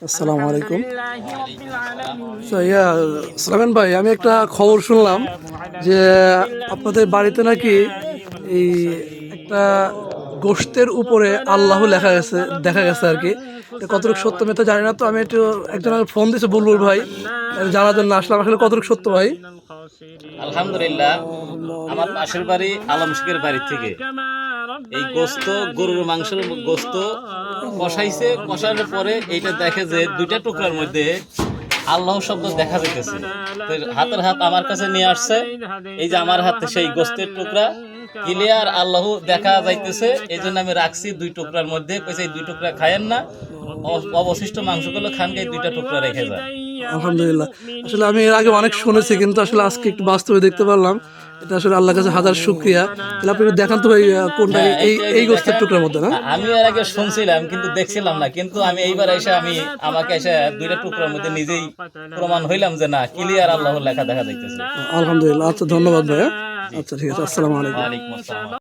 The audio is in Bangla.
আসসালামু আলাইকুম। সালামান ভাই, আমি একটা খবর শুনলাম যে আপনাদের বাড়িতে নাকি এই একটা গোশতের উপরে আল্লাহ লেখা গেছে, দেখা গেছে আর কি। এটা কতটুকু সত্য মিথ্যা জানি না, তো আমি একটু একজন ফোন দিয়েছে বুলবুল ভাই, জানার জন্য আসলাম আসলে কতটুকু সত্য ভাই। আলহামদুলিল্লাহ, আমার পাশের বাড়ি আলম শেখের বাড়ি থেকে এই গোস্ত, গরুর মাংসের গোস্ত কষাইছে। কষানোর পরে এইটা দেখে যে দুইটা টুকরার মধ্যে আল্লাহ শব্দ দেখা যাইতেছে। তো হাতের হাত আমার কাছে নিয়ে আসছে, এই যে আমার হাতে সেই গোস্তের টুকরা ক্লিয়ার আল্লাহ দেখা যাইতেছে। এই জন্য আমি রাখছি দুই টুকরার মধ্যে, কইছে এই দুই টুকরা খায়েন না, অবশিষ্ট মাংসগুলো খান, এই দুইটা টুকরা রেখে যান। আলহামদুলিল্লাহ। আসলে আমি এর আগে অনেক শুনেছি, কিন্তু আসলে আজকে একটু বাস্তবে দেখতে পারলাম। এটা আসলে আল্লাহর কাছে হাজার শুকরিয়া। তাহলে আপনি একটু দেখান তো ভাই, কোনটা হ্যাঁ, এই এই এই গোস্তের দেখেন, টুকরার মধ্যে না? আমি এর আগে শুনছিলাম কিন্তু দেখছিলাম না, কিন্তু আমি এইবার এসে আমাকে এসে দুইটা টুকরার মধ্যে নিজেই প্রমাণ হইলাম যে না, ক্লিয়ার আল্লাহর লেখা দেখা যাইতেছে। আলহামদুলিল্লাহ। আচ্ছা, ধন্যবাদ ভাইয়া। জি, আচ্ছা, ঠিক আছে। আসসালামু আলাইকুম। ওয়ালাইকুম আসসালাম।